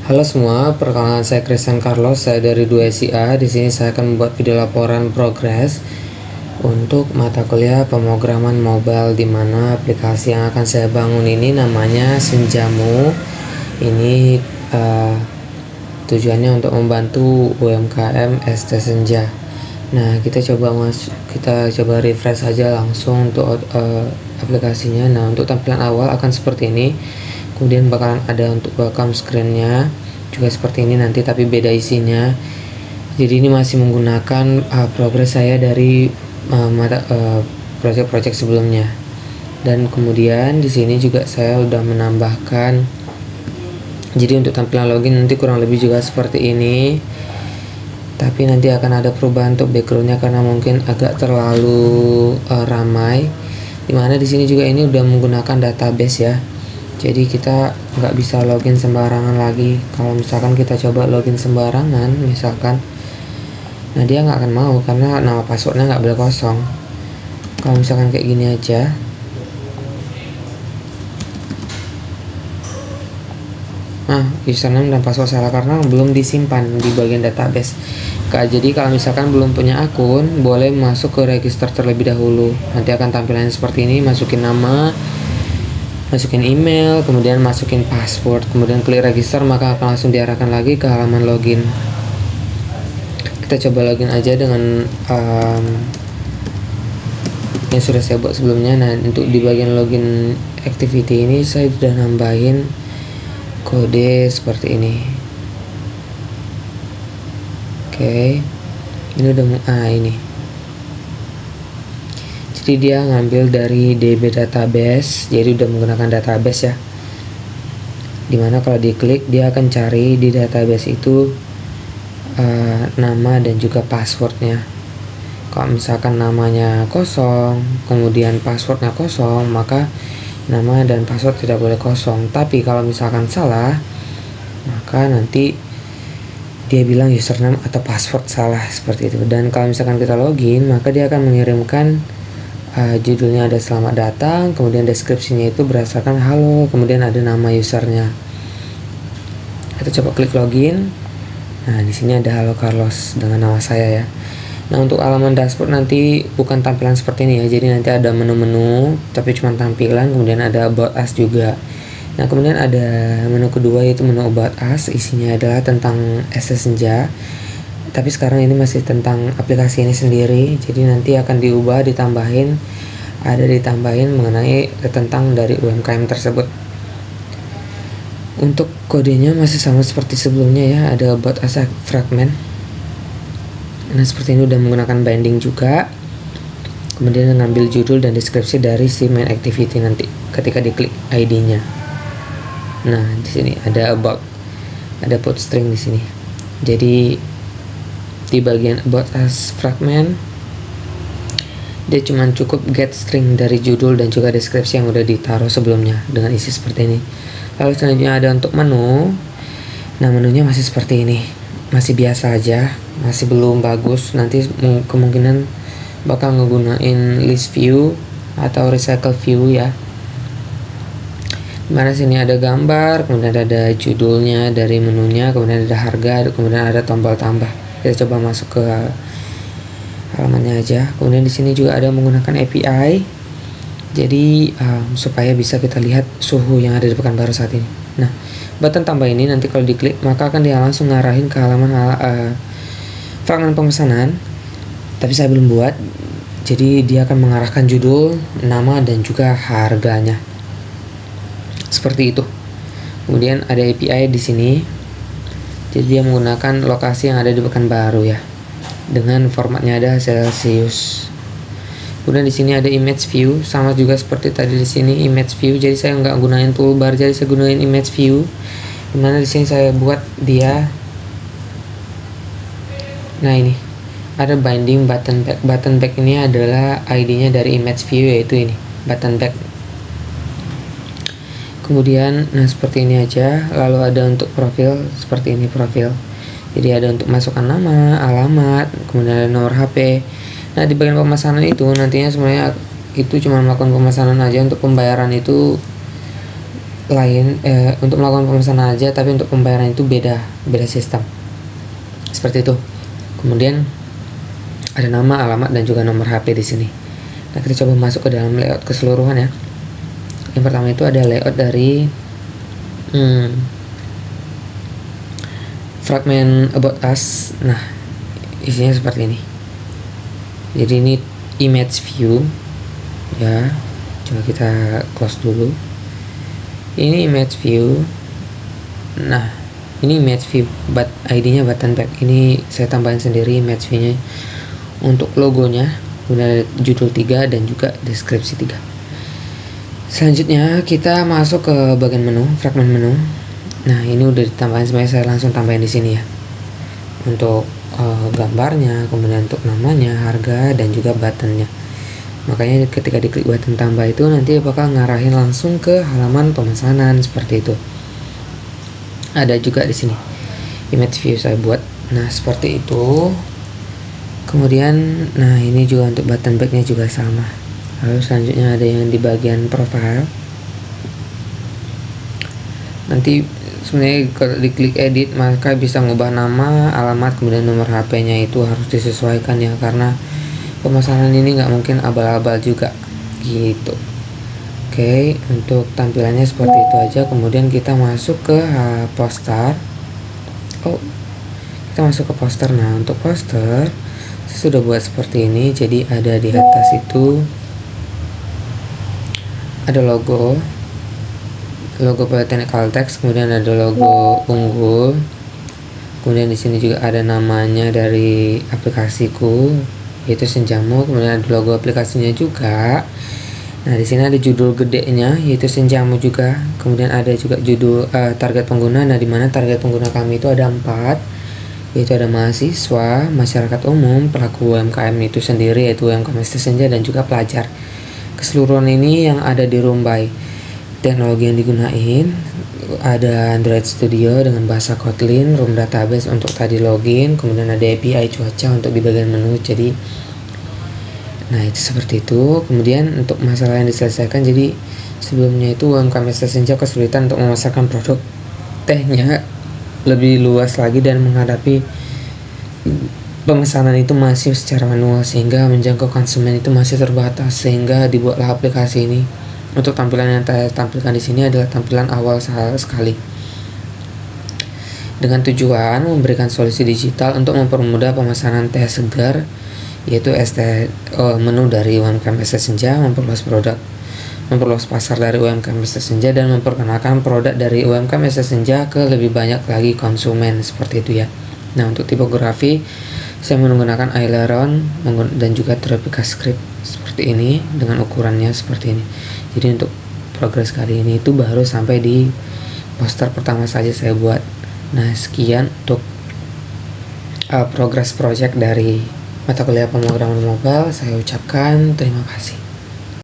Halo semua, perkenalkan saya Christian Carlos, saya dari 2SIA. Di sini saya akan membuat video laporan progres untuk mata kuliah pemrograman mobile, di mana aplikasi yang akan saya bangun ini namanya Senjamu. Ini tujuannya untuk membantu UMKM ST Senja. Nah, kita coba refresh saja langsung untuk aplikasinya. Nah, untuk tampilan awal akan seperti ini. Kemudian bakalan ada untuk welcome screen-nya juga seperti ini nanti, tapi beda isinya. Jadi ini masih menggunakan progres saya dari project-project sebelumnya. Dan kemudian di sini juga saya udah menambahkan. Jadi untuk tampilan login nanti kurang lebih juga seperti ini. Tapi nanti akan ada perubahan untuk backgroundnya karena mungkin agak terlalu ramai. Dimana di sini juga ini udah menggunakan database ya. Jadi kita nggak bisa login sembarangan lagi. Kalau misalkan kita coba login sembarangan, misalkan, nah dia nggak akan mau karena nama passwordnya nggak boleh kosong. Kalau misalkan kayak gini aja, username dan password salah karena belum disimpan di bagian database. Jadi kalau misalkan belum punya akun, boleh masuk ke register terlebih dahulu. Nanti akan tampilannya seperti ini, masukin nama, masukin email, kemudian masukin password, kemudian klik register, maka akan langsung diarahkan lagi ke halaman login. Kita coba login aja dengan yang sudah saya buat sebelumnya. Nah, untuk di bagian login activity ini saya sudah nambahin kode seperti ini. Oke, ini udah ini. Jadi dia ngambil dari DB database, jadi udah menggunakan database ya. Dimana kalau diklik dia akan cari di database itu nama dan juga passwordnya. Kalau misalkan namanya kosong, kemudian passwordnya kosong, maka nama dan password tidak boleh kosong. Tapi kalau misalkan salah, maka nanti dia bilang username atau password salah seperti itu. Dan kalau misalkan kita login, maka dia akan mengirimkan judulnya ada selamat datang, kemudian deskripsinya itu berdasarkan halo, kemudian ada nama usernya. Kita coba klik login. Nah, di sini ada halo Carlos dengan nama saya ya. Nah, untuk halaman dashboard nanti bukan tampilan seperti ini ya. Jadi nanti ada menu-menu, tapi cuma tampilan, kemudian ada about us juga. Nah, kemudian ada menu kedua yaitu menu about us, isinya adalah tentang ST Senja. Tapi sekarang ini masih tentang aplikasi ini sendiri, jadi nanti akan diubah, ditambahin mengenai tentang dari UMKM tersebut. Untuk kodenya masih sama seperti sebelumnya ya, ada about us fragment. Nah, seperti ini udah menggunakan binding juga. Kemudian ngambil judul dan deskripsi dari si main activity nanti ketika diklik ID-nya. Nah, di sini ada about, ada put string di sini. Jadi di bagian about us fragment dia cuma cukup get string dari judul dan juga deskripsi yang udah ditaruh sebelumnya dengan isi seperti ini. Lalu selanjutnya ada untuk menu. Nah, menunya masih seperti ini, masih biasa aja, masih belum bagus. Nanti kemungkinan bakal ngegunain list view atau recycle view ya. Dimana sini ada gambar, kemudian ada judulnya dari menunya, kemudian ada harga, kemudian ada tombol tambah. Kita coba masuk ke halamannya aja. Kemudian di sini juga ada menggunakan API. Jadi supaya bisa kita lihat suhu yang ada di Pekanbaru saat ini. Nah, button tambah ini nanti kalau diklik maka akan dia langsung ngarahin ke halaman fragmen pemesanan. Tapi saya belum buat. Jadi dia akan mengarahkan judul, nama dan juga harganya. Seperti itu. Kemudian ada API di sini. Jadi dia menggunakan lokasi yang ada di Pekanbaru ya. Dengan formatnya ada Celsius. Kemudian di sini ada image view, sama juga seperti tadi di sini image view. Jadi saya nggak gunain toolbar, jadi saya gunain image view. Dimana di sini saya buat dia. Nah, ini ada binding button back. Button back ini adalah ID-nya dari image view, yaitu ini button back. Kemudian nah seperti ini aja. Lalu ada untuk profil, seperti ini profil. Jadi ada untuk masukkan nama, alamat, kemudian ada nomor HP. Nah, di bagian pemesanan itu nantinya sebenarnya itu cuma melakukan pemesanan aja. Untuk pembayaran itu lain, untuk melakukan pemesanan aja, tapi untuk pembayaran itu beda sistem seperti itu. Kemudian ada nama, alamat, dan juga nomor HP di sini. Nah, kita coba masuk ke dalam layout keseluruhan ya. Yang pertama itu ada layout dari fragment about us. Nah, isinya seperti ini. Jadi ini image view ya. Coba kita close dulu. Ini image view. Nah, ini image view, but ID-nya button pack. Ini saya tambahin sendiri image view-nya untuk logonya, kemudian judul 3 dan juga deskripsi 3. Selanjutnya kita masuk ke bagian menu, fragment menu. Nah, ini udah ditambahin, sebenarnya saya langsung tambahin di sini ya. Untuk gambarnya, kemudian untuk namanya, harga, dan juga buttonnya. Makanya ketika diklik button tambah itu nanti bakal ngarahin langsung ke halaman pemesanan seperti itu. Ada juga di sini image view saya buat. Nah, seperti itu. Kemudian, nah ini juga untuk button backnya juga sama. Lalu selanjutnya ada yang di bagian profile. Nanti sebenarnya kalau diklik edit maka bisa ngubah nama, alamat, kemudian nomor HP-nya itu harus disesuaikan ya, karena pemesanan ini nggak mungkin abal-abal juga gitu. Oke, untuk tampilannya seperti itu aja. Kemudian kita masuk ke poster. Kita masuk ke poster. Nah, untuk poster saya sudah buat seperti ini. Jadi ada di atas itu ada logo Polytechnic Caltech, kemudian ada logo Unggul. Kemudian di sini juga ada namanya dari aplikasiku, yaitu Senjamu. Kemudian ada logo aplikasinya juga. Nah, di sini ada judul gedenya, yaitu Senjamu juga. Kemudian ada juga judul target pengguna. Nah, di mana target pengguna kami itu ada 4, yaitu ada mahasiswa, masyarakat umum, pelaku UMKM itu sendiri, yaitu UMKM ST Senja, dan juga pelajar. Keseluruhan ini yang ada di Rumbai. Teknologi yang digunain ada Android Studio dengan bahasa Kotlin, Room Database untuk tadi login, kemudian ada API cuaca untuk di bagian menu. Jadi, nah itu seperti itu. Kemudian untuk masalah yang diselesaikan, jadi sebelumnya itu UMKM ST Senja kesulitan untuk memasarkan produk tehnya lebih luas lagi dan menghadapi pemesanan itu masih secara manual, sehingga menjangkau konsumen itu masih terbatas, sehingga dibuatlah aplikasi ini. Untuk tampilan yang saya tampilkan di sini adalah tampilan awal sekali, dengan tujuan memberikan solusi digital untuk mempermudah pemesanan teh segar, yaitu menu dari UMKM ST Senja, memperluas pasar dari UMKM ST Senja, dan memperkenalkan produk dari UMKM ST Senja ke lebih banyak lagi konsumen, seperti itu ya. Nah, untuk tipografi saya menggunakan aileron dan juga Tropica Script seperti ini dengan ukurannya seperti ini. Jadi untuk progres kali ini itu baru sampai di poster pertama saja saya buat. Nah, sekian untuk progres project dari mata kuliah pemrograman mobile. Saya ucapkan terima kasih.